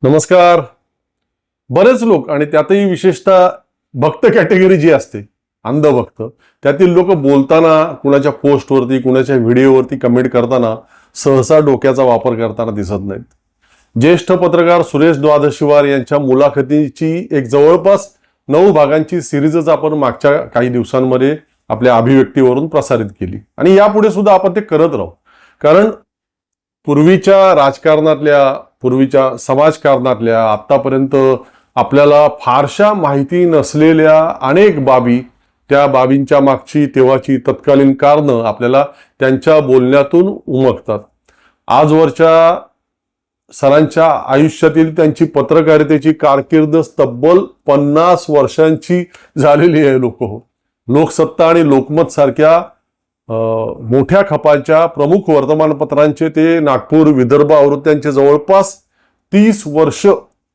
नमस्कार. बरेच लोक आणि त्यातही विशेषतः भक्त कॅटेगरी जी असते, अंधभक्त, त्यातील लोक बोलताना कुणाच्या पोस्टवरती कुणाच्या व्हिडिओवरती कमेंट करताना सहसा डोक्याचा वापर करताना दिसत नाहीत. ज्येष्ठ पत्रकार सुरेश द्वादशीवार यांच्या मुलाखतीची एक जवळपास 9 भागांची सिरीजच आपण मागच्या काही दिवसांमध्ये आपल्या अभिव्यक्तीवरून प्रसारित केली आणि यापुढे सुद्धा आपण ते करत राहू. कारण पूर्वीच्या राजकारणातल्या, पूर्वीच्या समाजकारणातल्या, आतापर्यंत आपल्याला फारशा माहिती नसलेल्या अनेक बाबी, त्या बाबींच्या मागची तेव्हाची तत्कालीन कारणं आपल्याला त्यांच्या बोलण्यातून उमगतात. आजवरच्या सरांच्या आयुष्यातील त्यांची पत्रकारितेची कारकीर्द तब्बल 50 वर्षांची झालेली आहे. लोकसत्ता आणि लोकमत सारख्या मोठ्या खपाच्या प्रमुख वर्तमानपत्रांचे ते नागपूर विदर्भ आवृत्त्यांचे जवळपास 30 वर्ष,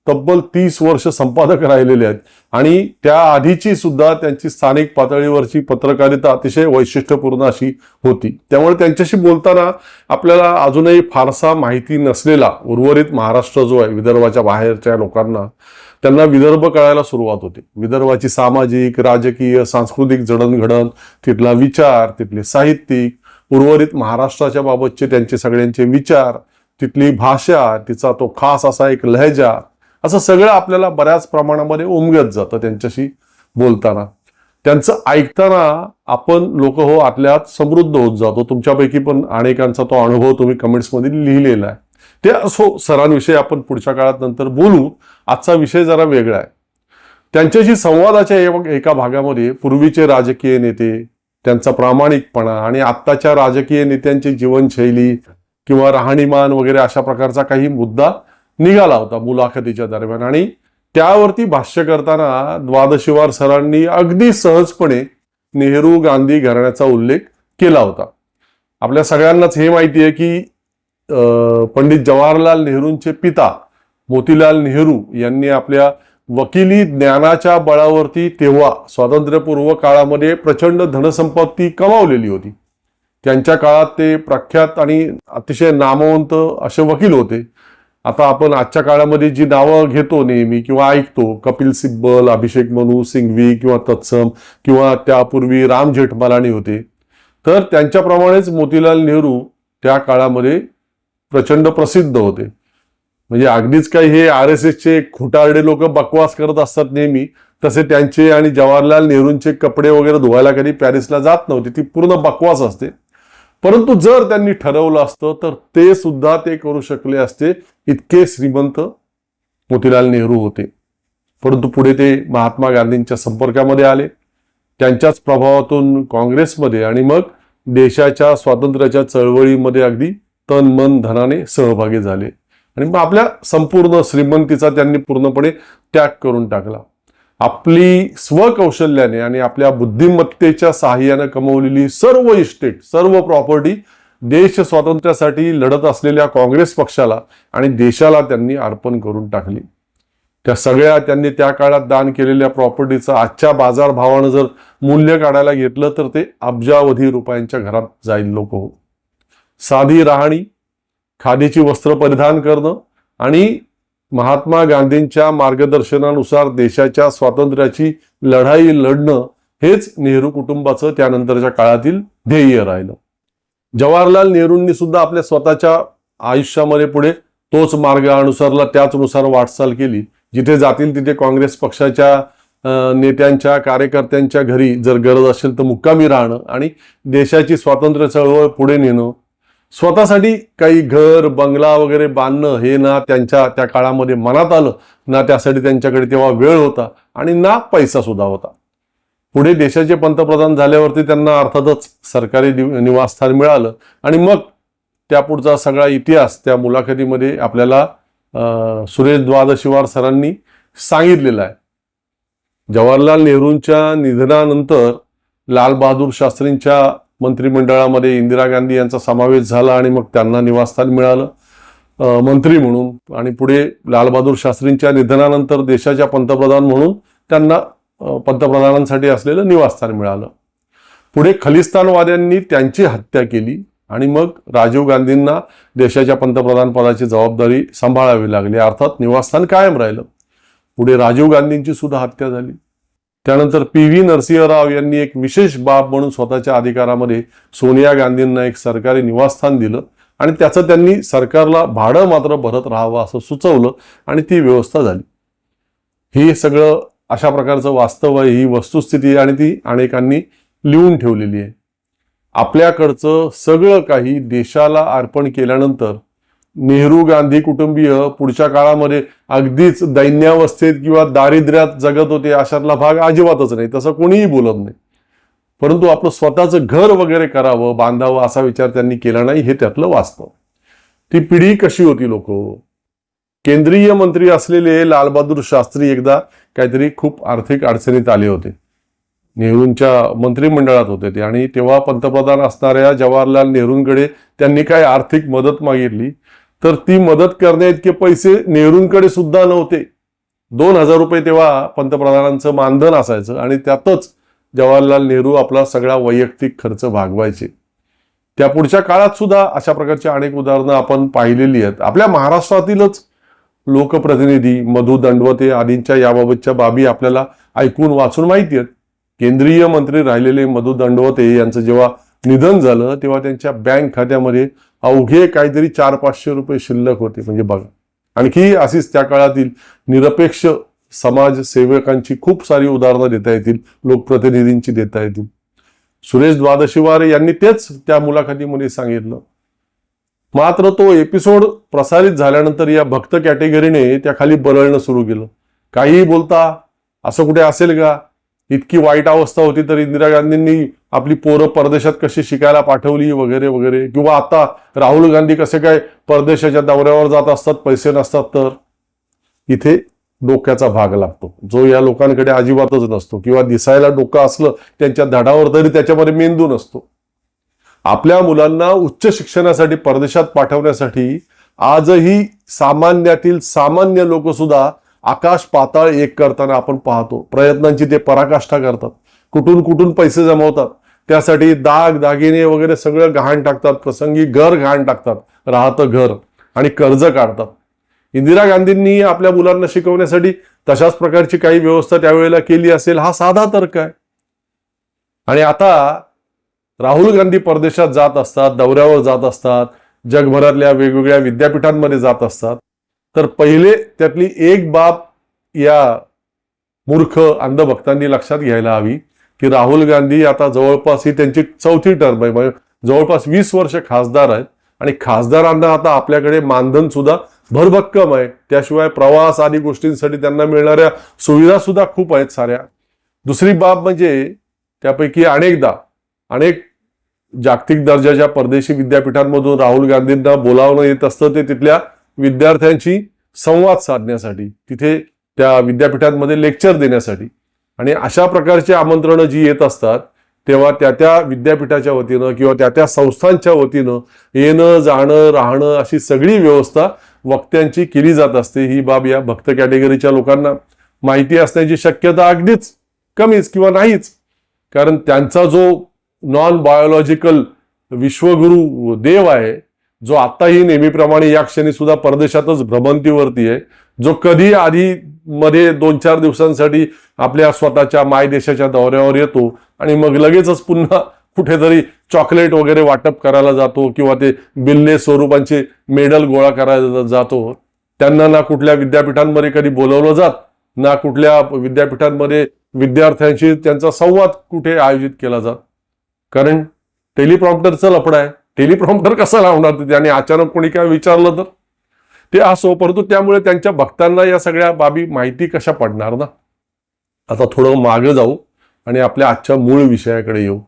तब्बल 30 वर्ष संपादक राहिलेले आहेत आणि त्या आधीची सुद्धा त्यांची स्थानिक पातळीवरची पत्रकारिता अतिशय वैशिष्ट्यपूर्ण अशी होती. त्यामुळे त्यांच्याशी बोलताना आपल्याला अजूनही फारसा माहिती नसलेला उर्वरित महाराष्ट्र जो आहे, विदर्भाच्या बाहेरच्या लोकांना, त्यांना विदर्भ कळायला सुरुवात होते. विदर्भाची सामाजिक, राजकीय, सांस्कृतिक जडणघडण, तिथला विचार, तिथले साहित्यिक, उर्वरित महाराष्ट्राच्या बाबतचे त्यांचे सगळ्यांचे विचार, तिथली भाषा, तिचा तो खास असा एक लहजा, असं सगळं आपल्याला बऱ्याच प्रमाणामध्ये उमगत जातं त्यांच्याशी बोलताना. त्यांचं ऐकताना आपण लोक आतल्यात समृद्ध होत जातो. तुमच्यापैकी पण अनेकांचा तो अनुभव तुम्ही कमेंट्समध्ये लिहिलेला आहे. ते असो, सरांविषयी आपण पुढच्या काळात नंतर बोलू. आजचा विषय जरा वेगळा आहे. त्यांच्याशी संवादाच्या एका भागामध्ये पूर्वीचे राजकीय नेते, त्यांचा प्रामाणिकपणा आणि आत्ताच्या राजकीय नेत्यांची जीवनशैली किंवा राहणीमान वगैरे अशा प्रकारचा काही मुद्दा निघाला होता मुलाखतीच्या दरम्यान आणि त्यावरती भाष्य करताना द्वादशीवार सरांनी अगदी सहजपणे नेहरू गांधी घराण्याचा उल्लेख केला होता. आपल्या सगळ्यांनाच हे माहिती आहे की पंडित जवाहरलाल नेहरूंचे पिता मोतीलाल नेहरू यांनी आपल्या वकिली ज्ञानाच्या बळावरती तेव्हा स्वातंत्र्यपूर्व काळामध्ये प्रचंड धनसंपत्ती कमावलेली होती. त्यांच्या काळात ते प्रख्यात आणि अतिशय नामवंत असे वकील होते. आता आपण आजच्या काळामध्ये जी नावं घेतो नेहमी किंवा ऐकतो, कपिल सिब्बल, अभिषेक मनू सिंघवी किंवा तत्सम किंवा त्यापूर्वी राम जेठमलानी होते, तर त्यांच्याप्रमाणेच मोतीलाल नेहरू त्या काळामध्ये प्रचंड प्रसिद्ध होते. म्हणजे अगदीच काही हे RSSचे खोटारडे लोक बकवास करत असतात नेहमी, तसे त्यांचे आणि जवाहरलाल नेहरूंचे कपडे वगैरे धुवायला कधी पॅरिसला जात नव्हते. ती पूर्ण बकवास असते. परंतु जर त्यांनी ठरवलं असतं तर ते सुद्धा ते करू शकले असते. इतके श्रीमंत मोतीलाल नेहरू होते. परंतु पुढे ते महात्मा गांधींच्या संपर्कामध्ये आले. त्यांच्याच प्रभावातून काँग्रेसमध्ये आणि मग देशाच्या स्वातंत्र्याच्या चळवळीमध्ये अगदी तन मन धनाने सहभागी झाले आणि मग आपल्या संपूर्ण श्रीमंतीचा त्यांनी पूर्णपणे त्याग करून टाकला. आपली स्वकौशल्याने आणि आपल्या बुद्धिमत्तेच्या साहाय्याने कमवलेली सर्व इस्टेट, सर्व प्रॉपर्टी देश स्वातंत्र्यासाठी लढत असलेल्या काँग्रेस पक्षाला आणि देशाला त्यांनी अर्पण करून टाकली. त्या सगळ्या त्यांनी त्या काळात दान केलेल्या प्रॉपर्टीचं आजच्या बाजारभावानं जर मूल्य काढायला घेतलं तर ते अब्जावधी रुपयांच्या घरात जाईल. साधी राहणी, खादीची वस्त्र परिधान करणं आणि महात्मा गांधींच्या मार्गदर्शनानुसार देशाच्या स्वातंत्र्याची लढाई लढणं हेच नेहरू कुटुंबाचं त्यानंतरच्या काळातील ध्येय राहिलं. जवाहरलाल नेहरूंनी सुद्धा आपल्या स्वतःच्या आयुष्यामध्ये पुढे तोच मार्ग अनुसरला, त्याचनुसार वाटचाल केली. जिथे जातील तिथे काँग्रेस पक्षाच्या नेत्यांच्या, कार्यकर्त्यांच्या घरी जर गरज असेल तर मुक्कामी राहणं आणि देशाची स्वातंत्र्य चळवळ पुढे नेणं. स्वतःसाठी काही घर, बंगला वगैरे बांधणं हे ना त्यांच्या त्या काळामध्ये मनात आलं, ना त्यासाठी त्यांच्याकडे तेव्हा वेळ होता आणि ना पैसा सुद्धा होता. पुढे देशाचे पंतप्रधान झाल्यावरती त्यांना अर्थातच सरकारी निवासस्थान मिळालं आणि मग त्यापुढचा सगळा इतिहास त्या मुलाखतीमध्ये आपल्याला सुरेश द्वादशीवार सरांनी सांगितलेला आहे. जवाहरलाल नेहरूंच्या निधनानंतर लालबहादूर शास्त्रींच्या मंत्रिमंडळामध्ये इंदिरा गांधी यांचा समावेश झाला आणि मग त्यांना निवासस्थान मिळालं मंत्री म्हणून आणि पुढे लालबहादूर शास्त्रींच्या निधनानंतर देशाच्या पंतप्रधान म्हणून त्यांना पंतप्रधानांसाठी असलेलं निवासस्थान मिळालं. पुढे खलिस्तानवाद्यांनी त्यांची हत्या केली आणि मग राजीव गांधींना देशाच्या पंतप्रधान पदाची जबाबदारी सांभाळावी लागली, अर्थात निवासस्थान कायम राहिलं. पुढे राजीव गांधींची सुद्धा हत्या झाली. त्यानंतर PV नरसिंहराव यांनी एक विशेष बाब म्हणून स्वतःच्या अधिकारामध्ये सोनिया गांधींना एक सरकारी निवासस्थान दिलं आणि त्याचं त्यांनी सरकारला भाडं मात्र भरत राहावं असं सुचवलं आणि ती व्यवस्था झाली. हे सगळं अशा प्रकारचं वास्तव आहे, ही वस्तुस्थिती आहे आणि ती अनेकांनी लिहून ठेवलेली आहे. आपल्याकडचं सगळं काही देशाला अर्पण केल्यानंतर नेहरू गांधी कुटुंबीय पुढच्या काळामध्ये अगदीच दैन्यावस्थेत किंवा दारिद्र्यात जगत होते अशातला भाग अजिबातच नाही, तसं कोणीही बोलत नाही. परंतु आपलं स्वतःचं घर वगैरे करावं, बांधावं असा विचार त्यांनी केला नाही, हे त्यातलं वास्तव. ती पिढी कशी होती लोक. केंद्रीय मंत्री असलेले लालबहादूर शास्त्री एकदा काहीतरी खूप आर्थिक अडचणीत आले होते. नेहरूंच्या मंत्रिमंडळात होते ते आणि तेव्हा पंतप्रधान असणाऱ्या जवाहरलाल नेहरूंकडे त्यांनी काय आर्थिक मदत मागितली, तर ती मदत करण्या इतके पैसे नेहरूंकडे सुद्धा नव्हते. 2000 रुपये तेव्हा पंतप्रधानांचं मानधन असायचं आणि त्यातच जवाहरलाल नेहरू आपला सगळा वैयक्तिक खर्च भागवायचे. त्या पुढच्या काळात सुद्धा अशा प्रकारची अनेक उदाहरणं आपण पाहिलेली आहेत. आपल्या महाराष्ट्रातीलच लोकप्रतिनिधी मधु दंडवते आदींच्या याबाबतच्या बाबी आपल्याला ऐकून वाचून माहिती आहेत. केंद्रीय मंत्री राहिलेले मधु दंडवते यांचं जेव्हा निधन झालं तेव्हा त्यांच्या बँक खात्यामध्ये अवघे काहीतरी 400-500 रुपये शिल्लक होते. म्हणजे बघा, आणखी अशीच त्या काळातील निरपेक्ष समाजसेवकांची खूप सारी उदाहरणं देता येतील, लोकप्रतिनिधींची देता येतील. सुरेश द्वादशीवार यांनी तेच त्या मुलाखतीमध्ये सांगितलं. मात्र तो एपिसोड प्रसारित झाल्यानंतर या भक्त कॅटेगरीने त्या खाली बरळणं सुरू केलं. काहीही बोलता, असं कुठे असेल का, इतकी वाईट अवस्था होती तर इंदिरा गांधींनी आपली पोरं परदेशात कशी शिकायला पाठवली वगैरे वगैरे, किंवा आता राहुल गांधी कसे काय परदेशाच्या दौऱ्यावर जात असतात, पैसे नसतात. तर इथे डोक्याचा भाग लागतो, जो या लोकांकडे अजिबातच नसतो, किंवा दिसायला डोकं असलं त्यांच्या धडावर तरी त्याच्यामध्ये मेंदू नसतो. आपल्या मुलांना उच्च शिक्षणासाठी परदेशात पाठवण्यासाठी आजही सामान्यातील सामान्य लोक सुद्धा आकाश पाताळ एक करताना आपण पाहतो. प्रयत्नांची ते पराकाष्ठा करतात, कुठून कुठून पैसे जमवतात, त्यासाठी दाग दागिने वगैरे सगळं गहाण टाकतात, प्रसंगी घर गहाण टाकतात, राहतं घर, आणि कर्ज काढतात. इंदिरा गांधींनी आपल्या मुलांना शिकवण्यासाठी तशाच प्रकारची काही व्यवस्था त्यावेळेला केली असेल, हा साधा तर्क आहे. आणि आता राहुल गांधी परदेशात जात असतात, दौऱ्यावर जात असतात, जगभरातल्या वेगवेगळ्या विद्यापीठांमध्ये जात असतात. तर पहिले त्यातली एक बाब या मूर्ख अंधभक्तांनी लक्षात घ्यायला हवी की राहुल गांधी आता जवळपास ही त्यांची 4थी टर्म आहे, म्हणजे जवळपास 20 वर्ष खासदार आहेत आणि खासदारांना आता आपल्याकडे मानधन सुद्धा भरभक्कम आहे. त्याशिवाय प्रवास आदी गोष्टींसाठी त्यांना मिळणाऱ्या सुविधा सुद्धा खूप आहेत साऱ्या. दुसरी बाब म्हणजे त्यापैकी अनेक जागतिक दर्जाच्या परदेशी विद्यापीठांमधून राहुल गांधींना बोलावणं येत असतं, ते तिथल्या विद्यार्थ्यांशी संवाद साधण्यासाठी, तिथे त्या विद्यापीठांमध्ये लेक्चर देण्यासाठी. आणि अशा प्रकारची आमंत्रणं जी येत असतात तेव्हा त्या विद्यापीठाच्या वतीनं किंवा त्या संस्थांच्या वतीनं येणं जाणं राहणं अशी सगळी व्यवस्था वक्त्यांची केली जात असते. ही बाब या भक्त कॅटेगरीच्या लोकांना माहिती असण्याची शक्यता अगदीच कमीच किंवा नाहीच, कारण त्यांचा जो नॉन बायोलॉजिकल विश्वगुरु देव आहे, जो आताही नेहमीप्रमाणे या क्षणी सुद्धा परदेशातच भ्रमंतीवरती आहे, जो कधी आधी मध्ये 2-4 दिवसांसाठी आपल्या स्वतःच्या मायदेशाच्या दौऱ्यावर येतो आणि मग लगेचच पुन्हा कुठेतरी चॉकलेट वगैरे वाटप करायला जातो किंवा ते बिल्ले स्वरूपांचे मेडल गोळा करायला जातो. त्यांना ना कुठल्या विद्यापीठांमध्ये कधी बोलवलं जात, ना कुठल्या विद्यापीठांमध्ये विद्यार्थ्यांशी त्यांचा संवाद कुठे आयोजित केला जात, कारण टेलिप्रॉम्प्टरचं लफडं आहे. टेलिप्रॉम्प्टर कसा लावणार त्याने, अचानक कोणी काय विचारलं तर ते असो. परंतु त्यामुळे त्यांच्या भक्तांना या सगळ्या बाबी माहिती कशा पडणार ना. आता थोडं मागे जाऊ आणि आपल्या आजच्या मूळ विषयाकडे येऊ.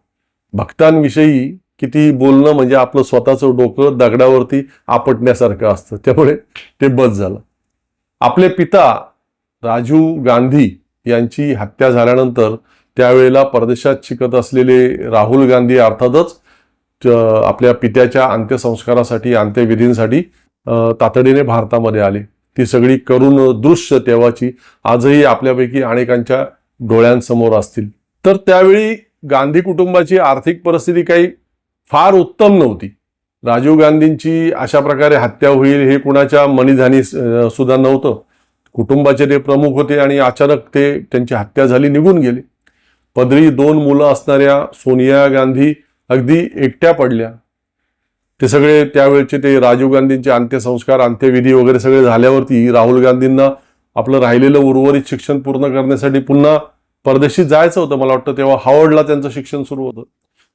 भक्तांविषयी कितीही बोलणं म्हणजे आपलं स्वतःचं डोकं दगडावरती आपटण्यासारखं असतं, त्यामुळे ते बस झालं. आपले पिता राजीव गांधी यांची हत्या झाल्यानंतर त्यावेळेला परदेशात शिकत असलेले राहुल गांधी अर्थातच आपल्या पित्याच्या अंत्यसंस्कारासाठी अंत्यविधींसाठी तातडीने भारतामध्ये आले. ती सगळी करून दृश्य तेव्हाची आजही आपल्यापैकी अनेकांच्या डोळ्यांसमोर असतील. तर त्यावेळी गांधी कुटुंबाची आर्थिक परिस्थिती काही फार उत्तम नव्हती. राजीव गांधींची अशा प्रकारे हत्या होईल हे कुणाच्या मनीधानी सुद्धा नव्हतं. कुटुंबाचे ते प्रमुख होते आणि अचानक त्यांची हत्या झाली, निघून गेले. पदरी 2 मुलं असणाऱ्या सोनिया गांधी अगदी एकट्या पडल्या. ते सगळे त्यावेळचे ते राजीव गांधींचे अंत्यसंस्कार, अंत्यविधी वगैरे सगळे झाल्यावरती राहुल गांधींना आपलं राहिलेलं उर्वरित शिक्षण पूर्ण करण्यासाठी पुन्हा परदेशी जायचं होतं. मला वाटतं तेव्हा हार्वर्डला त्यांचं शिक्षण सुरू होतं.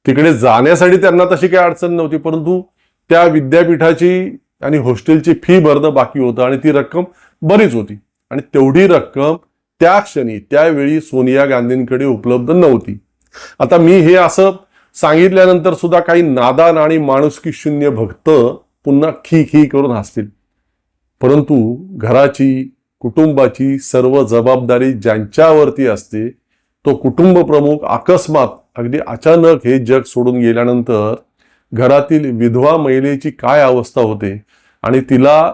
तिकडे जाण्यासाठी त्यांना तशी काही अडचण नव्हती, परंतु त्या विद्यापीठाची आणि हॉस्टेलची फी भरणं बाकी होतं आणि ती रक्कम बरीच होती आणि तेवढी रक्कम त्या क्षणी त्यावेळी सोनिया गांधींकडे उपलब्ध नव्हती. आता मी हे असं सांगितल्यानंतर सुद्धा काही नादान आणि माणुसकी शून्य भक्त पुन्हा खी खी करून हसतील, परंतु घराची, कुटुंबाची सर्व जबाबदारी ज्यांच्यावरती असते तो कुटुंब प्रमुख अकस्मात अगदी अचानक हे जग सोडून गेल्यानंतर घरातील विधवा महिलेची काय अवस्था होते आणि तिला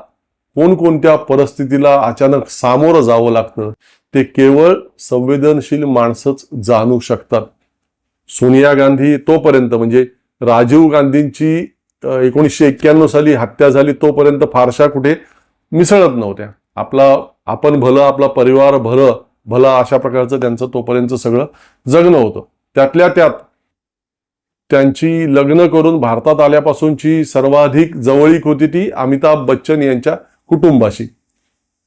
कोणकोणत्या परिस्थितीला अचानक सामोरं जावं लागतं ते केवळ संवेदनशील माणसंच जाणू शकतात. सोनिया गांधी तोपर्यंत, म्हणजे राजीव गांधींची 1991 साली हत्या झाली तोपर्यंत फारशा कुठे मिसळत नव्हत्या. आपण भलं, आपला परिवार भला अशा प्रकारचं त्यांचं तोपर्यंत सगळं जगणं होतं. त्यातल्या त्यात त्यांची लग्न करून भारतात आल्यापासूनची सर्वाधिक जवळीक होती ती अमिताभ बच्चन यांच्या कुटुंबाशी.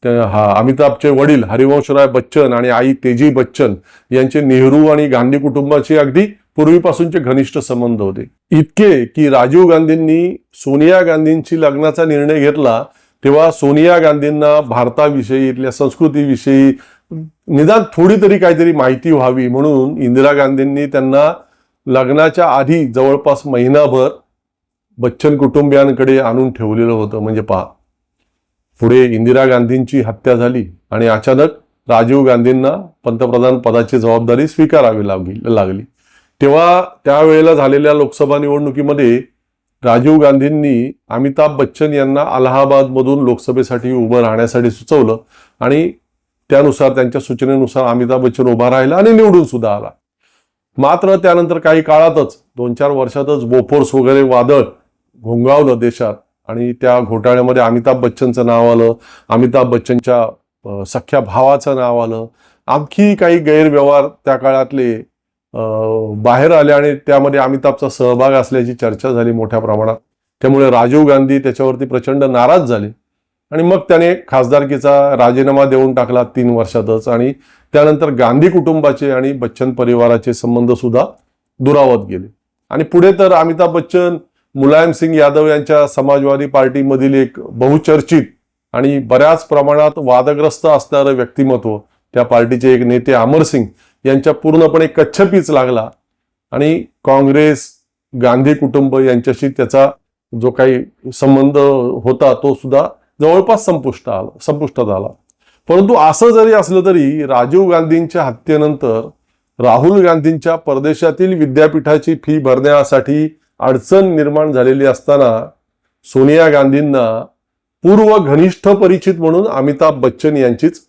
अमिताभचे वडील हरिवंशराय बच्चन आणि आई तेजी बच्चन यांचे नेहरू आणि गांधी कुटुंबाचे अगदी पूर्वीपासूनचे घनिष्ठ संबंध होते. इतके की राजीव गांधींनी सोनिया गांधींची लग्नाचा निर्णय घेतला तेव्हा सोनिया गांधींना भारताविषयी, इथल्या संस्कृतीविषयी निदान थोडी तरी काहीतरी माहिती व्हावी म्हणून इंदिरा गांधींनी त्यांना लग्नाच्या आधी जवळपास महिनाभर बच्चन कुटुंबियांकडे आणून ठेवलेलं होतं. म्हणजे पहा, पुढे इंदिरा गांधींची हत्या झाली आणि अचानक राजीव गांधींना पंतप्रधान पदाची जबाबदारी स्वीकारावी लागली. तेव्हा त्यावेळेला झालेल्या लोकसभा निवडणुकीमध्ये राजीव गांधींनी अमिताभ बच्चन यांना अलाहाबादमधून लोकसभेसाठी उभं राहण्यासाठी सुचवलं आणि त्यानुसार, त्यांच्या सूचनेनुसार अमिताभ बच्चन उभा राहिला आणि निवडून सुद्धा आला. मात्र त्यानंतर काही काळातच, 2-4 वर्षातच बोफोर्स वगैरे वादळ घोंगावलं देशात आणि त्या घोटाळ्यामध्ये अमिताभ बच्चनचं नाव आलं, अमिताभ बच्चनच्या सख्या भावाचं नाव आलं, आणखी काही गैरव्यवहार त्या काळातले बाहेर आले आणि त्यामध्ये अमिताभचा सहभाग असल्याची चर्चा झाली मोठ्या प्रमाणात. त्यामुळे राजीव गांधी त्याच्यावरती प्रचंड नाराज झाले आणि मग त्याने खासदारकीचा राजीनामा देऊन टाकला 3 वर्षातच आणि त्यानंतर गांधी कुटुंबाचे आणि बच्चन परिवाराचे संबंध सुद्धा दुरावत गेले. आणि पुढे तर अमिताभ बच्चन मुलायम सिंग यादव यांच्या समाजवादी पार्टीमधील एक बहुचर्चित आणि बऱ्याच प्रमाणात वादग्रस्त असणारं व्यक्तिमत्व, त्या पार्टीचे एक नेते अमर सिंग यांच्या पूर्णपणे कच्छपीच लागला आणि काँग्रेस, गांधी कुटुंब यांच्याशी त्याचा जो काही संबंध होता तो सुद्धा जवळपास संपुष्टात आला. परंतु असं जरी असलं तरी राजीव गांधींच्या हत्येनंतर राहुल गांधींच्या परदेशातील विद्यापीठाची फी भरण्यासाठी अडचण निर्माण झालेली असताना सोनिया गांधींना पूर्व घनिष्ठ परिचित म्हणून अमिताभ बच्चन यांचीच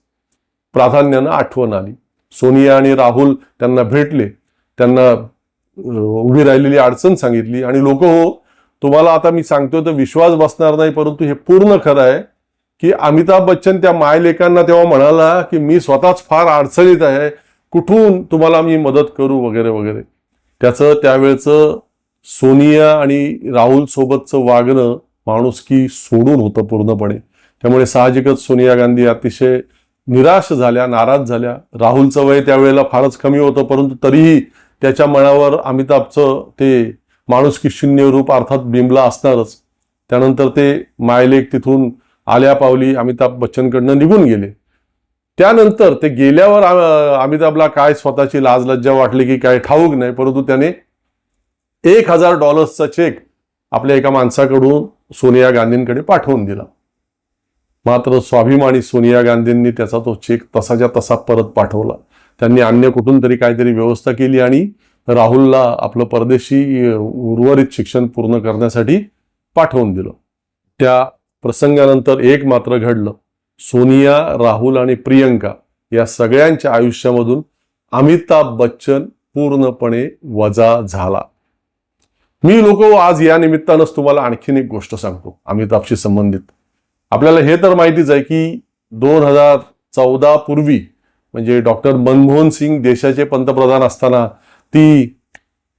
प्राधान्यानं आठवण आली. सोनिया आणि राहुल त्यांना भेटले, त्यांना उभी राहिलेली अडचण सांगितली आणि लोक, हो तुम्हाला आता मी सांगतोय तर विश्वास बसणार नाही, परंतु हे पूर्ण खरं आहे की अमिताभ बच्चन त्या मायलेकांना तेव्हा म्हणाला की मी स्वतःच फार अडचणीत आहे, कुठून तुम्हाला मी मदत करू वगैरे वगैरे. त्याचं त्यावेळचं सोनिया आणि राहुल सोबतचं वागणं माणुसकी सोडून होतं पूर्णपणे. त्यामुळे साहजिकच सोनिया गांधी अतिशय निराश झाल्या, नाराज झाल्या. राहुलचं वय त्यावेळेला फारच कमी होतं, परंतु तरीही त्याच्या मनावर अमिताभचं ते माणुसकी शून्य रूप अर्थात बिंबला असणारच. त्यानंतर ते मायलेक तिथून आल्या पावली अमिताभ बच्चनकडनं निघून गेले. त्यानंतर ते गेल्यावर अमिताभला काय स्वतःची लाज लज्जा वाटली की काय ठाऊक नाही, परंतु त्याने $1000 चेक आपल्या एका माणसाकडून सोनिया गांधींकडे पाठवून दिला. मात्र स्वाभिमानी सोनिया गांधींनी त्याचा तो चेक तसाच्या तसा परत पाठवला. त्यांनी अन्य कुठून तरी काहीतरी व्यवस्था केली आणि राहुलला आपलं परदेशी उर्वरित शिक्षण पूर्ण करण्यासाठी पाठवून दिलं. त्या प्रसंगानंतर एक मात्र घडलं, सोनिया, राहुल आणि प्रियंका या सगळ्यांच्या आयुष्यामधून अमिताभ बच्चन पूर्णपणे वजा झाला. मी लोक आज या निमित्तानंच तुम्हाला आणखीन एक गोष्ट सांगतो अमिताभशी संबंधित. आपल्याला हे तर माहितीच आहे की 2014 पूर्वी म्हणजे डॉक्टर मनमोहन सिंग देशाचे पंतप्रधान असताना ती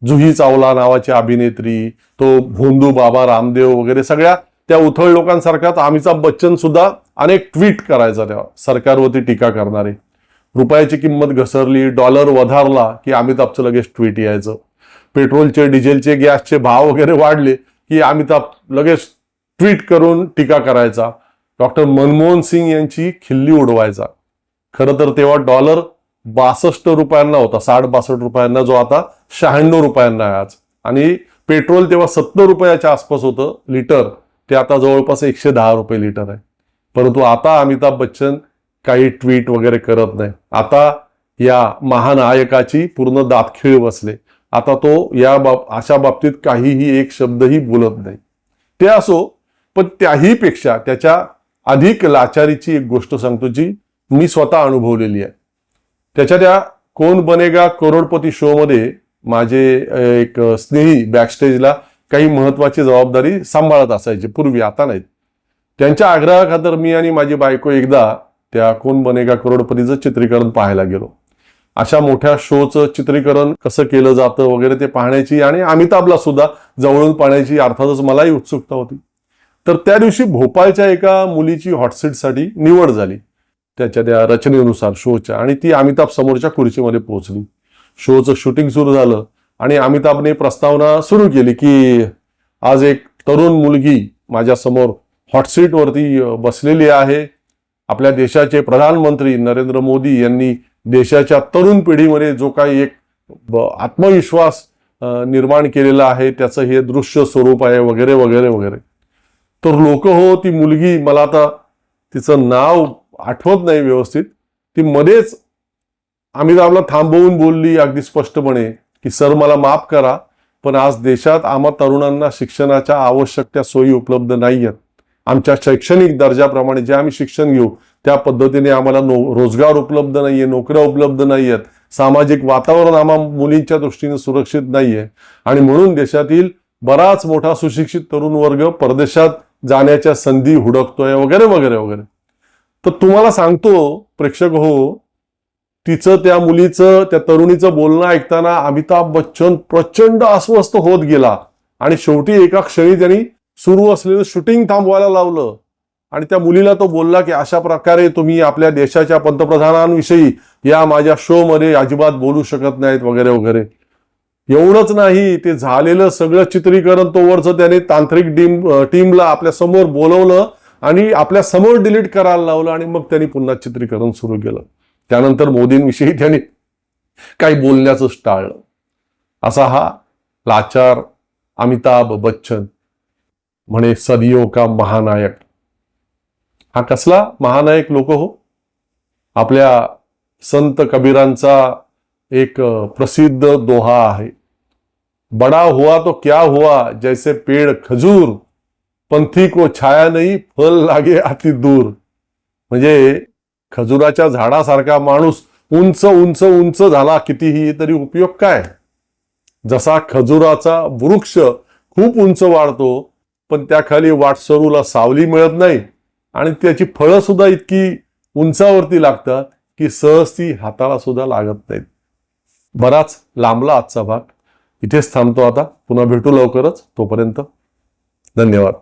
जुही चावला नावाची अभिनेत्री, तो भोंदू बाबा रामदेव वगैरे सगळ्या त्या उथळ लोकांसारखाच अमिताभ बच्चन सुद्धा अनेक ट्विट करायचा तेव्हा सरकारवरती टीका करणारे. रुपयाची किंमत घसरली, डॉलर वधारला की अमिताभचं लगेच ट्विट यायचं. पेट्रोलचे डिझेलचे गॅसचे भाव वगैरे वाढले की अमिताभ लगेच ट्विट करून टीका करायचा. डॉक्टर मनमोहन सिंग यांची खिल्ली उडवायचा. खरं तर तेव्हा डॉलर 62 रुपयांना होता, 60-62 रुपयांना, जो आता 96 रुपयांना आहे आज. आणि पेट्रोल तेव्हा 70 रुपयाच्या आसपास होतं लिटर, ते आता जवळपास 110 रुपये लिटर आहे. परंतु आता अमिताभ बच्चन काही ट्विट वगैरे करत नाही. आता या महानायकाची पूर्ण दातखिळ बसले. आता तो अशा बाबतीत काहीही एक शब्दही बोलत नाही. ते असो, पण त्याहीपेक्षा त्याच्या अधिक लाचारीची एक गोष्ट सांगतो जी मी स्वतः अनुभवलेली आहे. त्याच्या त्या कोण बनेगा करोडपती शो मध्ये माझे एक स्नेही बॅकस्टेजला काही महत्वाची जबाबदारी सांभाळत असायचे पूर्वी, आता नाहीत. त्यांच्या आग्रहाखातर मी आणि माझी बायको एकदा त्या कोण बनेगा करोडपतीचं चित्रीकरण पाहायला गेलो. अशा मोठ्या शोचं चित्रीकरण कसं केलं जातं वगैरे ते पाहण्याची आणि अमिताभला सुद्धा जवळून पाहण्याची अर्थातच मलाही उत्सुकता होती. तर त्या दिवशी भोपाळच्या एका मुलीची हॉटसीटसाठी निवड झाली त्याच्या त्या रचनेनुसार शोच्या, आणि ती अमिताभ समोरच्या खुर्चीमध्ये पोहोचली. शोचं शूटिंग सुरू झालं आणि अमिताभने प्रस्तावना सुरू केली की आज एक तरुण मुलगी माझ्या समोर हॉटसीटवरती बसलेली आहे. आपल्या देशाचे प्रधानमंत्री नरेंद्र मोदी यांनी देशाच्या तरुण पिढीमध्ये जो काही एक आत्मविश्वास निर्माण केलेला आहे त्याचं हे दृश्य स्वरूप आहे वगैरे वगैरे वगैरे. तर लोक हो, ती मुलगी, मला आता तिचं नाव आठवत नाही व्यवस्थित, ती मध्येच अमिताभला थांबवून बोलली अगदी स्पष्टपणे की सर मला माफ करा, पण आज देशात आम्हा तरुणांना शिक्षणाच्या आवश्यक त्या सोयी उपलब्ध नाही आहेत. आमच्या शैक्षणिक दर्जाप्रमाणे जे आम्ही शिक्षण घेऊ त्या पद्धतीने आम्हाला रोजगार उपलब्ध नाहीये, नोकऱ्या उपलब्ध नाही आहेत, सामाजिक वातावरण आम्हा मुलींच्या दृष्टीने सुरक्षित नाहीये, आणि म्हणून देशातील बराच मोठा सुशिक्षित तरुण वर्ग परदेशात जाण्याच्या संधी हुडकतोय वगैरे वगैरे वगैरे. तर तुम्हाला सांगतो प्रेक्षक हो, तिचं त्या मुलीचं त्या तरुणीचं बोलणं ऐकताना अमिताभ बच्चन प्रचंड अस्वस्थ होत गेला आणि शेवटी एका क्षणी त्यांनी सुरू असलेलं शूटिंग थांबवायला लावलं आणि त्या मुलीला तो बोलला की अशा प्रकारे तुम्ही आपल्या देशाच्या पंतप्रधानांविषयी या माझ्या शो मध्ये अजिबात बोलू शकत नाहीत वगैरे वगैरे. एवढंच नाही, ते झालेलं सगळं चित्रीकरण तोवरचं त्याने तांत्रिक टीमला आपल्या समोर बोलवलं आणि आपल्या समोर डिलीट करायला लावलं आणि मग त्यांनी पुन्हा चित्रीकरण सुरू केलं. त्यानंतर मोदींविषयी त्यांनी काही बोलण्याचं टाळलं. असा हा लाचार अमिताभ बच्चन, म्हणे सदियों का महानायक. हा कसला महानायक लोक हो? आपल्या संत कबीरांचा एक प्रसिद्ध दोहा आहे, बड़ा हुआ तो क्या हुआ जैसे पेड़ खजूर, पंथी को छाया नहीं फल लागे अति दूर. म्हणजे खजुराच्या झाडासारखा माणूस उंच उंच उंच झाला कितीही तरी उपयोग काय. जसा खजुराचा वृक्ष खूप उंच वाढतो पण त्याखाली वाटसरूला सावली मिळत नाही आणि त्याची फळं सुद्धा इतकी उंचावरती लागतात की सहज ती हाताला सुद्धा लागत नाहीत. बराच लांबला आजचा भाग, इथेच थांबतो आता. पुन्हा भेटू लवकरच. तोपर्यंत धन्यवाद.